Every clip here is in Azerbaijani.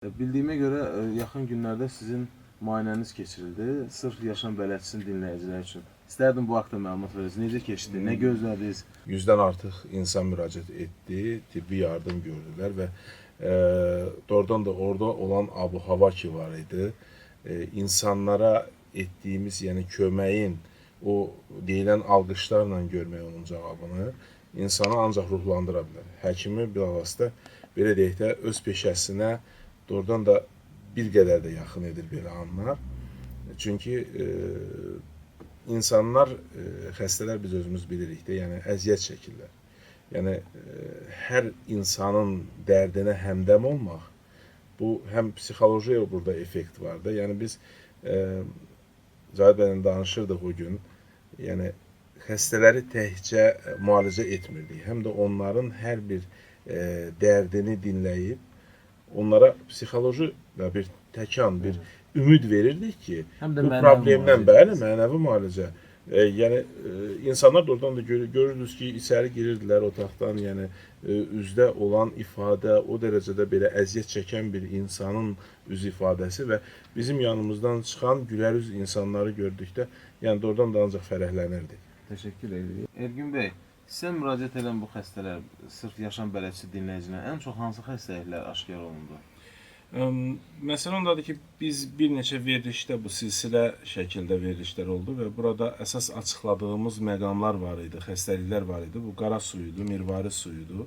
Bildiyimə görə yaxın günlərdə sizin müayinəniz keçirildi. Sırf Yaşam bələdçisinin dinləyicilər üçün. İstərdim bu haqda məlumat verəsiniz. Necə keçdi? Nə gözlədiniz? 100-dən artıq insan müraciət etdi, tibbi yardım gördülər və doğrudan da orada olan abu-hava ki var idi, insanlara etdiyimiz, yəni köməyin o deyilən alqışlarla görmək onun cavabını insanı ancaq ruhlandıra bilər. Həkimi bilavasitə belə deyək də öz peşəsinə doğrudan da bir qədər də yaxın edir belə anlar. Çünki insanlar, xəstələr biz özümüz bilirik də, yəni əziyyət çəkirlər. Yəni hər insanın dərdinə həmdəm olmaq, bu həm psixoloji burada effekt var da. Yəni biz Cahit bəylə danışırdıq o gün. Yəni xəstələri təkcə müalicə etmirdik, həm də onların hər bir dərdini dinləyib onlara psixoloji bir təkan, bir ümid verirdik ki, bu problemdən bəli, mənəvi müalicə. Yəni insanlar da oradan da görürdünüz ki, içəri girirdilər otaqdan, yəni üzdə olan ifadə o dərəcədə belə əziyyət çəkən bir insanın üz ifadəsi və bizim yanımızdan çıxan gülər üz insanları gördükdə, yəni oradan da ancaq fərəhlənirdik. Təşəkkür edirik. Ergün bəy, sizə müraciət edən bu xəstələr, sırf Yaşam bələdçisi dinləyicilərinə ən çox hansı xəstəliklər aşkar olundu? Məsələ ondadır ki, biz bir neçə verilişdə bu silsilə şəkildə verilişlər oldu və burada əsas açıqladığımız məqamlar var idi, xəstəliklər var idi. Bu qara suyudur, mirvari suyudur.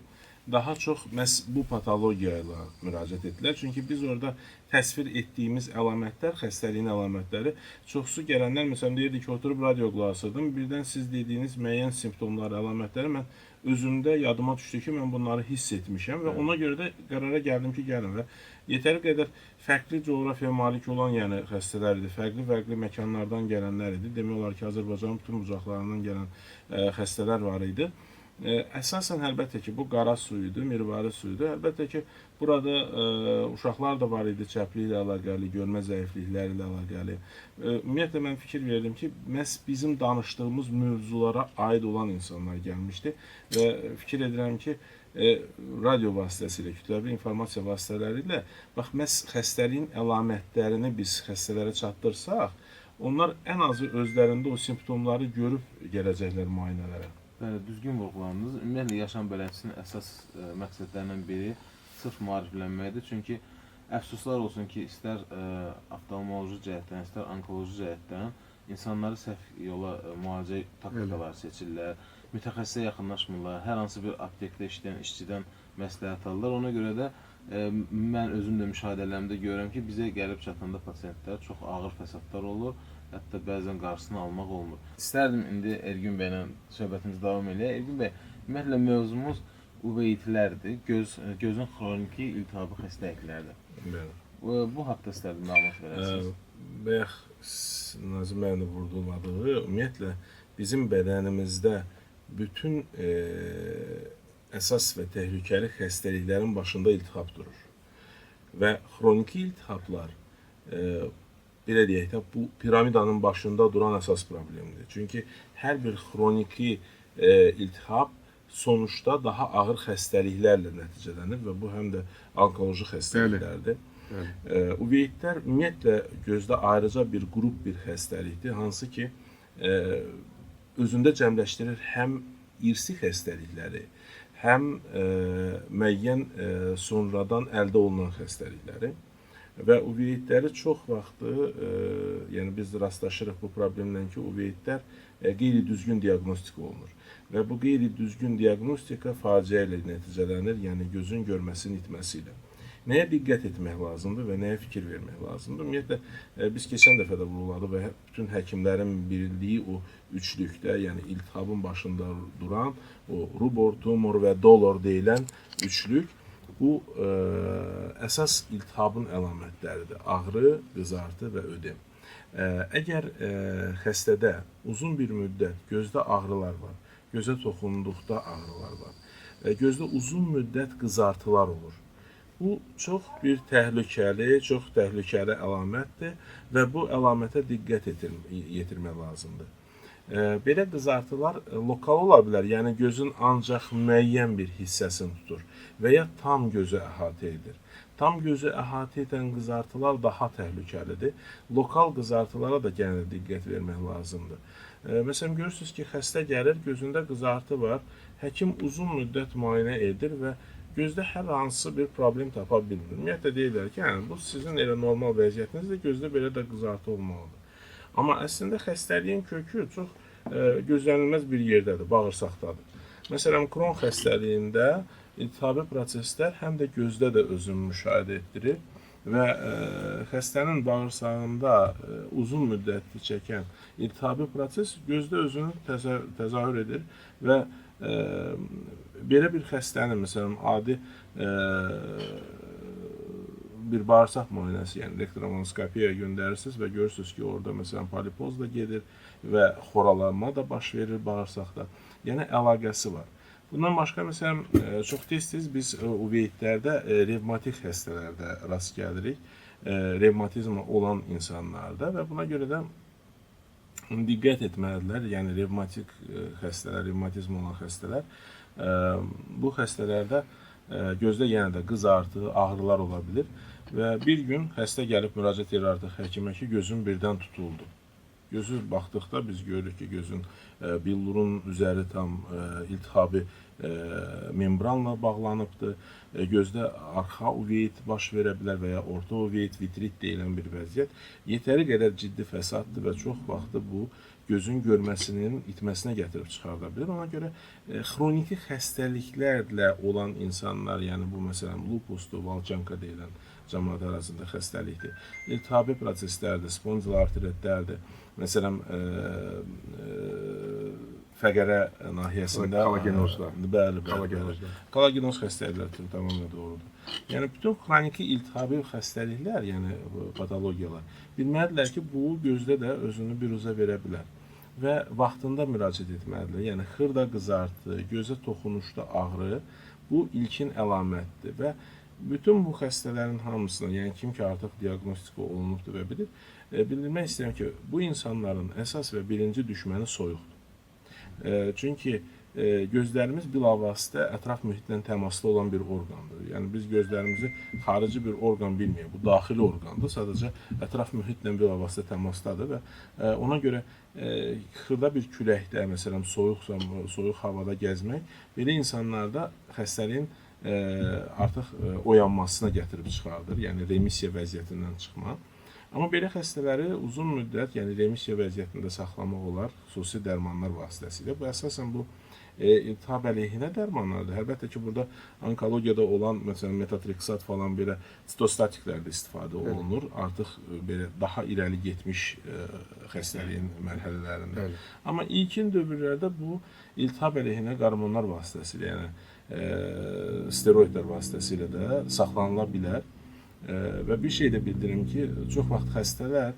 Daha çox məhz bu patologiya ilə müraciət etdilər. Çünki biz orada təsvir etdiyimiz əlamətlər, xəstəliyin əlamətləri, çoxsu gələnlər, məsələn, deyirdi ki, oturub radio qulaq asırdım, birdən siz dediyiniz müəyyən simptomları, əlamətləri mən özümdə yadıma düşdü ki, mən bunları hiss etmişəm və ona görə də qərara gəldim ki, gəlin və yetəri qədər fərqli coğrafiyaya malik olan yəni xəstələr idi, fərqli məkanlardan gələnlər idi. Demək olar ki, Azərbaycanın bütün bucaqlarından gələn xəstələr var idi. Əsasən əlbəttə ki, bu qara suyudur, mirvari suyudur. Əlbəttə ki, burada uşaqlar da var idi, çəplik ilə əlaqəli, görmə zəiflikləri ilə əlaqəli. Ümumiyyətlə, mən fikir verdim ki, məhz bizim danışdığımız mövzulara aid olan insanlar gəlmişdi və fikir edirəm ki, radio vasitəsilə, kütləvi informasiya vasitələri ilə, bax, məhz xəstəliyin əlamətlərini biz xəstələrə çatdırsaq, onlar ən azı özlərində o simptomları görüb gələcəklər müayinələrə. Bəli, düzgün vurğulandınız. Ümumiyyətlə, Yaşam bələdçisinin əsas məqsədlərindən biri sırf maariflənməkdir. Çünki əfsuslar olsun ki, istər oftalmoloji cəhətdən, istər onkoloji cəhətdən insanları səhv yola müalicə taktikaları seçirlər, mütəxəssisə yaxınlaşmırlar, hər hansı bir aptekdə işləyən işçidən məsləhət alırlar. Ona görə də mən özüm də müşahidələrimdə görürəm ki, bizə gəlib çatanda pasientlər çox ağır fəsadlar olur. Hətta bəzən qarşısını almaq olmur. İstərdim indi Ergün bəylə söhbətimizi davam edək. Ergün bəy, ümumiyyətlə mövzumuz uveitillərdir, gözün xroniki iltihabı xəstəliklərdir. Bu haqda istərdim məlumat verəsiniz. Bayaq Nazim bəyin vurğuladığı, ümumiyyətlə bizim bədənimizdə bütün əsas və təhlükəli xəstəliklərin başında iltihab durur. Və xroniki iltihablar belə deyək də, bu piramidanın başında duran əsas problemdir. Çünki hər bir xroniki iltihab sonuçda daha ağır xəstəliklərlə nəticələnir və bu həm də onkoloji xəstəliklərdir. Uveitlər ümumiyyətlə gözdə ayrıca bir qrup bir xəstəlikdir, hansı ki özündə cəmləşdirir həm irsi xəstəlikləri, həm müəyyən sonradan əldə olunan xəstəlikləri. Və uveitləri çox vaxtı, yəni biz rastlaşırıq bu problemlə ki, uveitlər qeyri-düzgün diaqnostika olunur. Və bu qeyri-düzgün diaqnostika faciə ilə nəticələnir, yəni gözün görməsinin itməsi ilə. Nəyə diqqət etmək lazımdır və nəyə fikir vermək lazımdır? Ümumiyyətlə, biz keçən dəfə də vurğuladıq və bütün həkimlərin bildiyi o üçlükdə, yəni iltihabın başında duran, o rubor, tumor və dolor deyilən üçlük, bu əsas iltihabın əlamətləridir. Ağrı, qızartı və ödem. Əgər xəstədə uzun bir müddət gözdə ağrılar var, gözə toxunduqda ağrılar var, gözdə uzun müddət qızartılar olur, bu çox bir təhlükəli əlamətdir və bu əlamətə diqqət yetirmək lazımdır. Belə qızartılar lokal ola bilər, yəni gözün ancaq müəyyən bir hissəsini tutur və ya tam gözü əhatə edir. tam gözü əhatə edən qızartılar daha təhlükəlidir. Lokal qızartılara da yenə diqqət vermək lazımdır. Məsələn, görürsünüz ki, xəstə gəlir, gözündə qızartı var, həkim uzun müddət müayinə edir və gözdə hər hansı bir problem tapa bilmir. Ümumiyyətlə deyirlər ki, yəni, bu sizin elə normal vəziyyətinizdə gözdə belə də qızartı olmalıdır. Amma əslində xəstəliyin kökü çox gözlənilməz bir yerdədir, bağırsaqdadır. Məsələn, Kron xəstəliyində iltihabi proseslər həm də gözdə də özünü müşahidə etdirir və xəstənin bağırsağında uzun müddətli çəkən iltihabi proses gözdə özünü təzahür edir və belə bir xəstənin, məsələn, adi bir bağırsaq müayinəsi, yəni elektromonoskopiyaya göndərirsiniz və görürsünüz ki, orada məsələn polipoz da gedir və xoralanma da baş verir bağırsaqda. Yəni əlaqəsi var. Bundan başqa məsələn çox tez-tez biz uveitlərdə revmatik xəstələrdə rast gəlirik. Revmatizmi olan insanlarda və buna görə də diqqət etməlidirlər. Yəni revmatik xəstələr, revmatizm olan xəstələr bu xəstələrdə gözdə yenə də qızartı, ağrılar ola bilir və bir gün xəstə gəlib müraciət edir artıq həkimə ki, gözüm birdən tutuldu. Gözü baxdıqda biz görürük ki, gözün billurun üzəri tam iltihabi membranla bağlanıbdır. Gözdə arxa uveit baş verə bilər və ya orta uveit, vitrit deyilən bir vəziyyət. Yetəri qədər ciddi fəsaddır və çox vaxtı bu gözün görməsinin itməsinə gətirib çıxarda bilir. Ona görə xroniki xəstəliklərlə olan insanlar, yəni bu məsələn lupusdur, valçanka deyilən cəmiyyət arasında xəstəlikdir. İltihabi proseslərdir, spondil arteritlərdir. Məsələn, fəqərə nahiyəsində kolagenozlar. Bəli, Kolagenozlar. Kolagenoz xəstəliklər tamamilə doğrudur. Yəni bütün xroniki iltihabi xəstəliklər, yəni patologiyalar bilməlidirlər ki, bu gözdə də özünü biruzə verə bilər və vaxtında müraciət etməlidirlər. Yəni xırda qızartı, gözə toxunuşda ağrı bu ilkin əlamətdir və bütün bu xəstələrin hamısına, yəni kim ki artıq diaqnostika olunubdur və bilir, bildirmək istəyirəm ki, bu insanların əsas və birinci düşməni soyuqdur. Çünki gözlərimiz bilavasitə ətraf mühitlə təmasda olan bir orqandır. Yəni biz gözlərimizi xarici bir orqan bilmirik. Bu daxili orqandır. Sadəcə ətraf mühitlə bilavasitə təmasdadır və ona görə xırda bir küləkdə, məsələn, soyuq havada gəzmək belə insanlarda xəstəliyin artıq oyanmasına gətirib çıxardır. Yəni remisiya vəziyyətindən çıxma. Amma belə xəstələri uzun müddət, yəni remisiya vəziyyətində saxlamaq olar xüsusi dərmanlar vasitəsilə. Bu əsasən bu iltihab əleyhinə dərmanlardır. Əlbəttə ki, burada onkologiyada olan, məsələn, metatrexat falan belə sitostatiklərdə istifadə olunur. Artıq belə daha irəli getmiş xəstəliyin mərhələlərində. Amma ilkin dövrlərdə bu iltihab əleyhinə qarmonlar vasitəsilə, yəni steroidlər vasitəsilə də saxlanıla bilər. Və bir şey də bildirim ki, çox vaxt xəstələr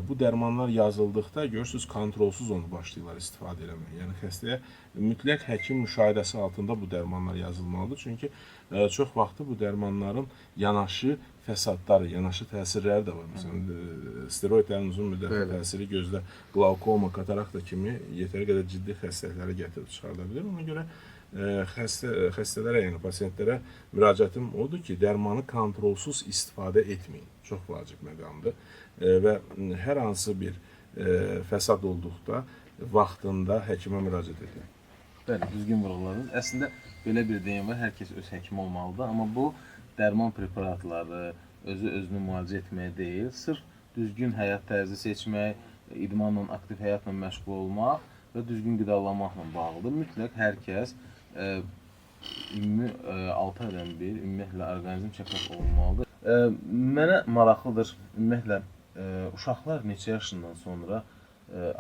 bu dərmanlar yazıldıqda görürsünüz kontrolsuz onu başlayırlar istifadə etməyə. Yəni xəstəyə mütləq həkim müşahidəsi altında bu dərmanlar yazılmalıdır. Çünki çox vaxtı bu dərmanların yanaşı fəsadları, yanaşı təsirləri də var. Məsələn, steroidlərin uzun müddətli təsiri gözdə qlaukoma, katarakta kimi yetəri qədər ciddi xəstəliklərə gətirib çıxarda bilir. Ona görə xəstələrə, yəni pasientlərə müraciətim odur ki, dərmanı kontrolsuz istifadə etməyin. Çox vacib məqamdır və hər hansı bir fəsad olduqda vaxtında həkimə müraciət edin. Bəli, düzgün vurğuladınız. Əslində belə bir deyim var, hər kəs öz həkimi olmalıdır, amma bu dərman preparatları özünü müalicə etməyə deyil, sırf düzgün həyat tərzi seçmək, idmanla, aktiv həyatla məşğul olmaq və düzgün qidalanmaqla bağlıdır. Mütləq hər kəs 6 aydan bir ümumiyyətlə orqanizm check-up olunmalıdır. Mənə maraqlıdır, ümumiyyətlə uşaqlar neçə yaşından sonra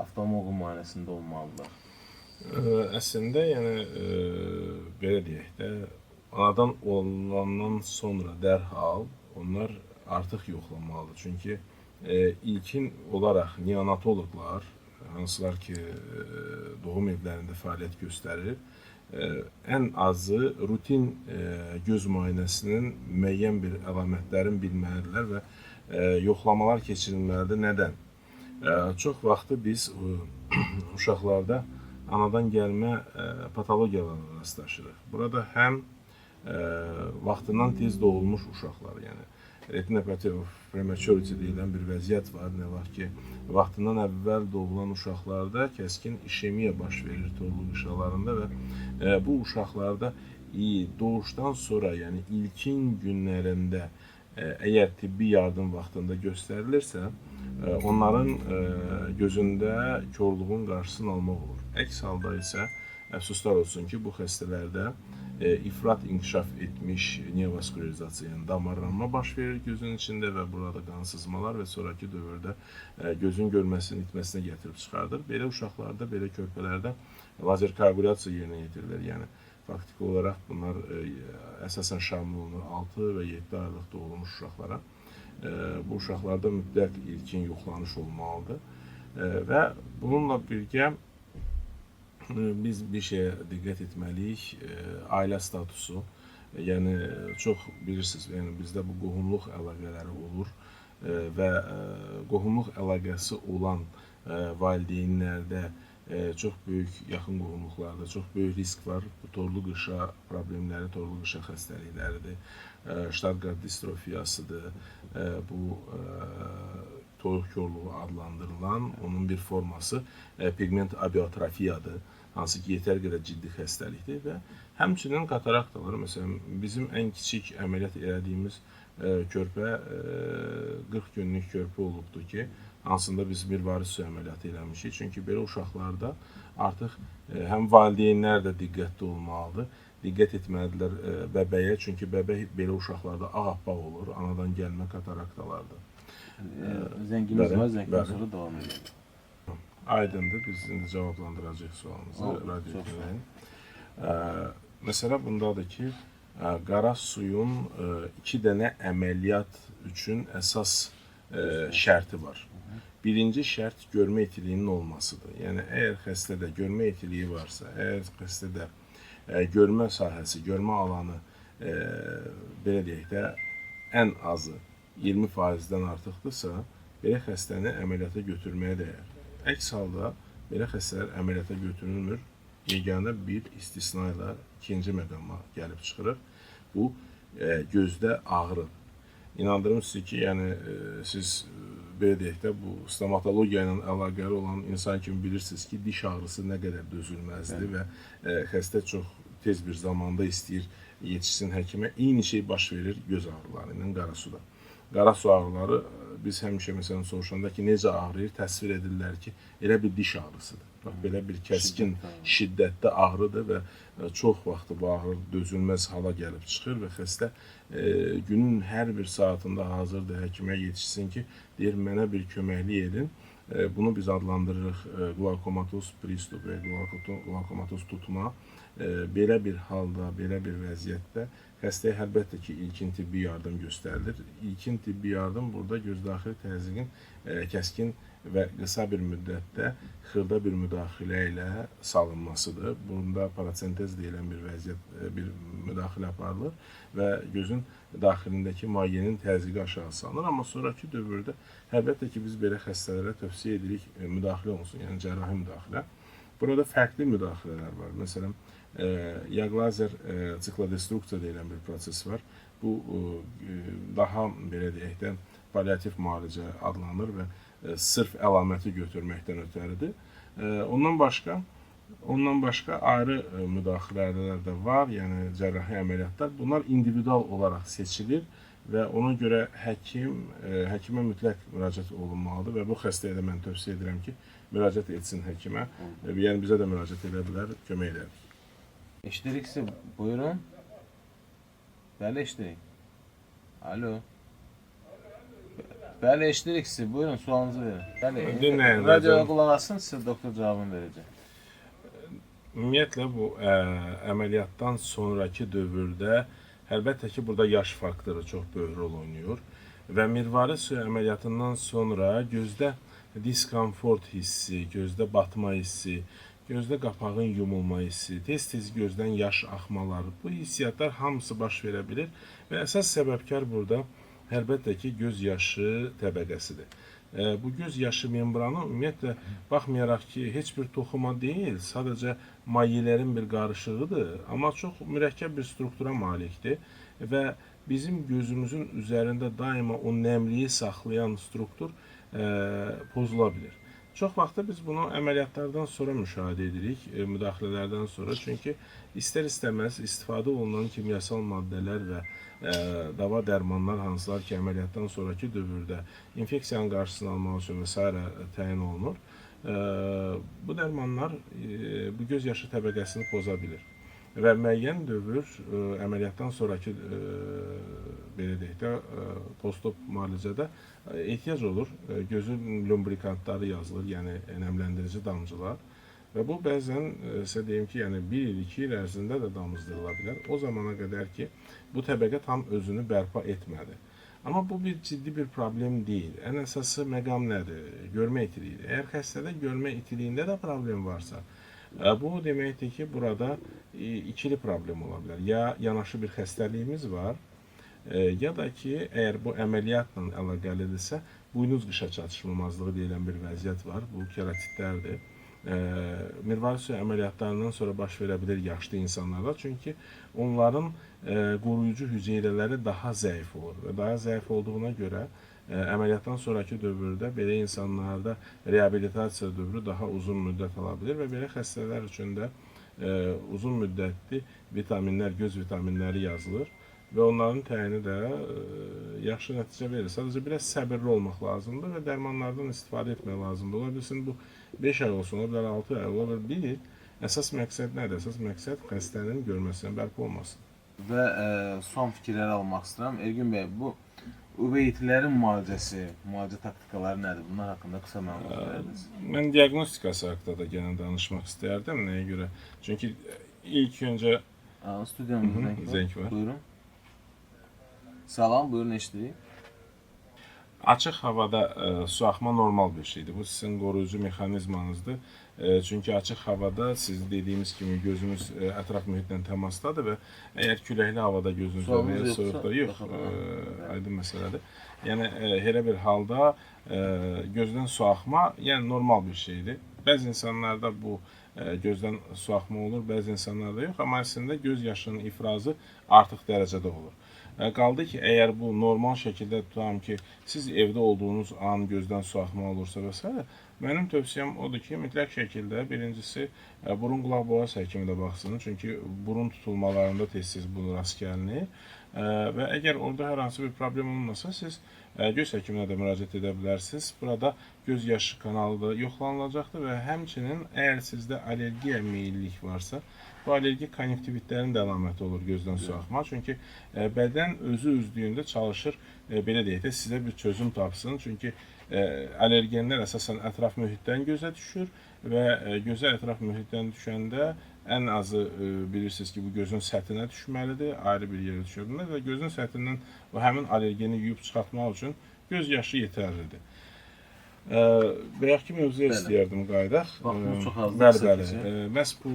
oftalmoloq müayinəsində olmalıdırlar? Əslində, yəni belə deyək də, anadan olandan sonra dərhal onlar artıq yoxlanmalıdır. Çünki ilkin olaraq neonatoloqlar, hansılar ki doğum evlərində fəaliyyət göstərir, ən azı rutin göz müayinəsinin müəyyən bir əlamətlərini bilməlidirlər və yoxlamalar keçirilməlidir. Nədən? Çox vaxtı biz uşaqlarda anadan gəlmə patologiyalarla rastlaşırıq. Burada həm vaxtından tez doğulmuş uşaqlar, yəni retinopathy of prematurity deyilən bir vəziyyət var. Nə var ki, vaxtından əvvəl doğulan uşaqlarda kəskin işemiya baş verir torluq qışalarında və bu uşaqlarda doğuşdan sonra, yəni ilkin günlərində əgər tibbi yardım vaxtında göstərilirsə, onların gözündə korluğun qarşısını almaq olur. Əks halda isə əfsuslar olsun ki, bu xəstələrdə ifrat inkişaf etmiş neovaskuляrizasiya, yəni damarlanma baş verir gözün içində və burada qansızmalar və sonraki dövrdə gözün görməsinin itməsinə gətirib çıxardır. Belə uşaqlarda, belə körpələrdə lazer koagulyasiya yerinə yetirilir. Yəni faktiki olaraq bunlar əsasən şamil olunur 6 və 7 aylıq doğulmuş uşaqlara. Bu uşaqlarda mütləq ilkin yoxlanış olmalıdır. Və bununla birgə biz bir şeyə diqqət etməliyik, ailə statusu. Yəni çox bilirsiniz, yəni bizdə bu qohumluq əlaqələri olur və qohumluq əlaqəsi olan valideynlərdə çox böyük yaxın qohumluqlarda çox böyük risk var. Bu torlu qışa problemləri, torlu qışa xəstəlikləridir. Stargardt distrofiyasıdır. Bu toyuq korluğu adlandırılan onun bir forması pigment abiotrofiyadır. Hansı ki, yetər qədər ciddi xəstəlikdir və həmçinin kataraktalar. Məsələn, bizim ən kiçik əməliyyat elədiyimiz körpə 40 günlük körpə olubdur ki, hansında biz mirvari su əməliyyatı eləmişik. Çünki belə uşaqlarda artıq həm valideynlər də diqqətli olmalıdır, diqqət etməlidirlər bəbəyə. Çünki bəbək belə uşaqlarda ağappaq olur, anadan gəlmə kataraktalardır. Zəngimiz var, zəngdən sonra davam edelim. Aydındır, biz indi cavablandıracağıq sualımızı radiodan. Məsələ bundadır ki, qara suyun 2 dənə əməliyyat üçün əsas şərti var. Birinci şərt görmə itiliyinin olmasıdır. Yəni, əgər xəstədə görmə itiliyi varsa, əgər xəstədə görmə sahəsi, görmə alanı, belə deyək də, ən azı 20%-dən artıqdırsa, belə xəstəni əməliyyata götürməyə dəyər. Əks halda, belə xəstələr əməliyyata götürülmür, yeganə bir istisna ilə ikinci məqama gəlib çıxırıq. Bu, gözdə ağrıdır. İnandırım sizi ki, yəni, siz belə deyək də, bu stomatologiya ilə əlaqəli olan insan kimi bilirsiniz ki, diş ağrısı nə qədər dözülməzdir və xəstə çox tez bir zamanda istəyir yetişsin həkimə. Eyni şey baş verir göz ağrıları ilə qara suda. Qara su ağrıları, biz həmişə məsələn soruşanda ki, necə ağrıyır, təsvir edirlər ki, elə bir diş ağrısıdır. Bax, belə bir kəskin, şiddətli ağrıdır və çox vaxtı bu ağrı dözülməz hala gəlib çıxır və xəstə günün hər bir saatında hazırdır həkimə yetişsin ki, deyir, mənə bir köməklik edin. Bunu biz adlandırırıq qlaukomatoz pristup və qlaukomatoz tutma. Belə bir halda, belə bir vəziyyətdə xəstəyə əlbəttə ki, ilkin tibbi yardım göstərilir. İlkin tibbi yardım burada gözdaxili təzyiqin kəskin və qısa bir müddətdə xırda bir müdaxilə ilə salınmasıdır. Bunda parasentez deyilən bir vəziyyət, bir müdaxilə aparılır və gözün daxilindəki mayenin təzyiqi aşağı salınır. Amma sonraki dövrdə əlbəttə ki, biz belə xəstələrə tövsiyə edirik müdaxilə olsun, yəni cərrahi müdaxilə. Burada fərqli müdaxilələr var. Məsələn, yağ-lazer siklodestruksiya deyilən bir proses var. Bu, daha belə deyək də, paliativ müalicə adlanır və sırf əlaməti götürməkdən ötəridir. Ondan başqa ayrı müdaxilələr də var, yəni cərrahi əməliyyatlar. Bunlar individual olaraq seçilir və ona görə həkimə mütləq müraciət olunmalıdır və bu xəstəyə də mən tövsiyə edirəm ki, müraciət etsin həkimə. Yəni bizə də müraciət edə bilər, kömək edərik. Eşidirik sizi, buyurun. Bəli, eşidirik. Alo. Bəli, eşidirik sizi, buyurun, sualınızı verin. Bəli, radioya qulaq asın, sizə doktor cavabını verəcək. Ümumiyyətlə, bu əməliyyatdan sonraki dövrdə, əlbəttə ki, burada yaş faktoru çox böyük rol oynayır və mirvari su əməliyyatından sonra gözdə diskomfort hissi, gözdə batma hissi, gözdə qapağın yumulma hissi, tez-tez gözdən yaş axmaları, bu hissiyatlar hamısı baş verə bilir və əsas səbəbkar burada əlbəttə ki, göz yaşı təbəqəsidir. bu göz yaşı membranı ümumiyyətlə baxmayaraq ki, heç bir toxuma deyil, sadəcə mayələrin bir qarışığıdır, amma çox mürəkkəb bir struktura malikdir və bizim gözümüzün üzərində daima o nəmliyi saxlayan struktur pozula bilir. Çox vaxtda biz bunu əməliyyatlardan sonra müşahidə edirik, müdaxilələrdən sonra. Çünki istər-istəməz istifadə olunan kimyasal maddələr və dava dərmanlar hansılar ki, əməliyyatdan sonraki dövrdə infeksiyanın qarşısını almaq üçün və s. təyin olunur. Bu dərmanlar bu göz yaşı təbəqəsini poza bilir. Və müəyyən dövr əməliyyatdan sonraki belə deyək də postop müalicədə ehtiyac olur. Gözün lubrikantları yazılır, yəni nəmləndirici damcılar. Və bu bəzən sizə deyim ki, yəni 1 il, 2 il ərzində də damızdırıla bilər. O zamana qədər ki, bu təbəqə tam özünü bərpa etmədi. Amma bu bir ciddi bir problem deyil. Ən əsası məqam nədir? Görmə itiliyi. Əgər xəstədə görmə itiliyində də problem varsa, bu deməkdir ki, burada ikili problem ola bilər. Ya yanaşı bir xəstəliyimiz var, ya da ki, əgər bu əməliyyatla əlaqəlidirsə, buynuz qışa çatışmamazlığı deyilən bir vəziyyət var. Bu keratitlərdir. Mirvari suyu əməliyyatlarından sonra baş verə bilər yaşlı insanlarda. Çünki onların qoruyucu hüceyrələri daha zəif olur və daha zəif olduğuna görə əməliyyatdan sonraki dövrdə belə insanlarda reabilitasiya dövrü daha uzun müddət ala bilər və belə xəstələr üçün də uzun müddətli vitaminlər, göz vitaminləri yazılır və onların təyini də yaxşı nəticə verir. Sadəcə biraz səbirli olmaq lazımdır və dərmanlardan istifadə etmək lazımdır. Ola bilsin bu 5 ay olsun, ola bilər 6 ay, ola bilər 1 il. Əsas məqsəd nədir? Əsas məqsəd xəstənin görməsindən bərpa olmasın. Və son fikirləri almaq istəyirəm. Ergün bəy, bu uveyitlərin müalicə taktikaları nədir? Bunlar haqqında qısa məlumat verərdiniz. Mən diaqnostikası haqqında da yenə danışmaq istəyərdim. Nəyə görə? Çünki ilk öncə studiyamızda zəng var. Buyurun. Salam, buyurun eşidirik. Açıq havada su axma normal bir şeydir. Bu sizin qoruyucu mexanizmanızdır. Çünki açıq havada siz dediyimiz kimi gözünüz ətraf mühitlə təmasdadır və əgər küləkli havada gözünüz və ya soyuqda yox, aydın məsələdir. Yəni elə bir halda gözdən su axma yəni normal bir şeydir. Bəzi insanlarda bu gözdən su axma olur, bəzi insanlarda yox, amma əslində göz yaşının ifrazı artıq dərəcədə olur. Qaldı ki, əgər bu normal şəkildə tutam ki, siz evdə olduğunuz an gözdən su axma olursa və s. Mənim tövsiyəm odur ki, mütləq şəkildə birincisi burun qulaq boğaz həkimi də baxsın. Çünki burun tutulmalarında tez-tez bunu rast gəlinir. Və əgər orada hər hansı bir problem olmasa, siz göz həkiminə də müraciət edə bilərsiniz. Burada göz yaşı kanalı da yoxlanılacaqdır və həmçinin əgər sizdə allergiya meyillik varsa, bu allergik konjektivitlərin də əlaməti olur gözdən su axma. Çünki bədən özü üzdüyündə çalışır, belə deyək də, sizə bir çözüm tapsın. Çünki allergenlər əsasən ətraf mühitdən gözə düşür və gözə ətraf mühitdən düşəndə ən azı bilirsiniz ki, bu gözün səthinə düşməlidir, ayrı bir yerə düşürlər və gözün səthindən bu həmin allergeni yuyub çıxartmaq üçün göz yaşı yetərlidir. Bayaq ki, mövzuya istəyərdim qaydaq. Bəli. Məhz bu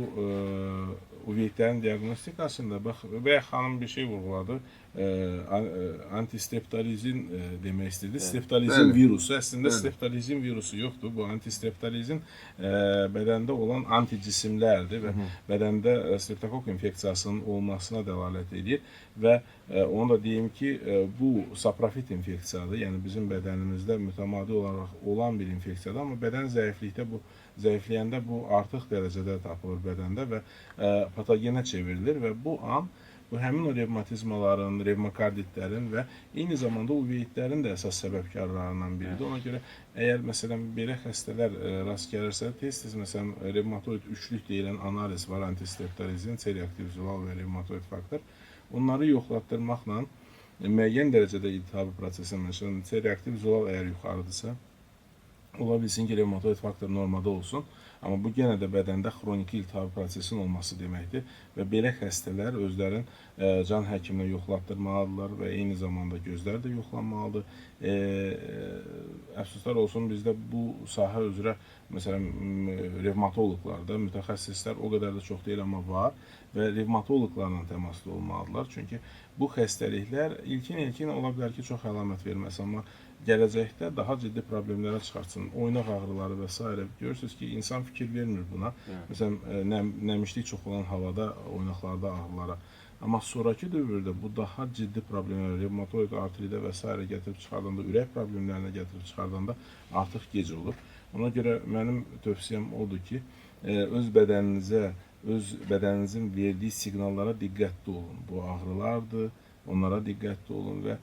uveyitlərin diaqnostikasında, bayaq xanım bir şey vurğuladı, antistreptalizin demək istəyirdi. Streptalizin virusu, əslində streptalizin virusu yoxdur. Bu antistreptalizin bədəndə olan anticisimlərdir və bədəndə streptokok infeksiyasının olmasına dəlalət edir və onu da deyim ki, bu saprofit infeksiyadır, yəni bizim bədənimizdə mütəmadi olaraq olan bir infeksiyadır, amma bədən zəifləyəndə bu artıq dərəcədə tapılır bədəndə və patogenə çevrilir və bu an bu həmin o revmatizmaların, revmakarditlərin və eyni zamanda uveyitlərin də əsas səbəbkarlarından biridir. Ona görə əgər məsələn belə xəstələr rast gəlirsə, tez-tez məsələn revmatoid üçlük deyilən analiz var, antistreptalizin, C-reaktiv zolal və revmatoid faktor. Onları yoxlatdırmaqla müəyyən dərəcədə iltihabi prosesin, məsələn C-reaktiv zolal əgər yuxarıdırsa, ola bilsin ki, revmatoid faktor normada olsun. Amma bu yenə də bədəndə xroniki iltihabi prosesinin olması deməkdir və belə xəstələr özlərin can həkiminə yoxlatdırmalıdırlar və eyni zamanda gözlər də yoxlanmalıdır. Əfsuslar olsun, bizdə bu sahə üzrə məsələn revmatoloqlarda mütəxəssislər o qədər də çox deyil, amma var və revmatoloqlarla təmasda olmalıdırlar. Çünki bu xəstəliklər ilkin ola bilər ki, çox əlamət verməz, amma gələcəkdə daha ciddi problemlərə çıxartsın. Oynaq ağrıları və s. Görürsünüz ki, insan fikir vermir buna. Məsələn, nəmişlik çox olan havada, oynaqlarda ağrılara. Amma sonraki dövrdə bu daha ciddi problemlər, revmatoid artridə və s. gətirib çıxardanda, ürək problemlərinə gətirib çıxardanda artıq gec olur. Ona görə mənim tövsiyəm odur ki, öz bədəninizin verdiyi siqnallara diqqətli olun. Bu ağrılardır, onlara diqqətli olun və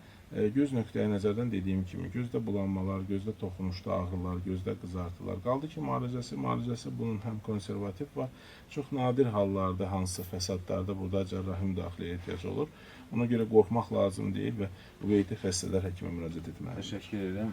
göz nöqteyi nəzərdən dediyim kimi, gözdə bulanmalar, gözdə toxunuşda ağrılar, gözdə qızartılar. Qaldı ki, müalicəsi bunun həm konservativ var, çox nadir hallarda, hansı fəsadlarda burada cərrahi müdaxiləyə ehtiyac olur. Ona görə qorxmaq lazım deyil və bu qeyti xəstələr həkimə müraciət etməlidir. Təşəkkür edirəm.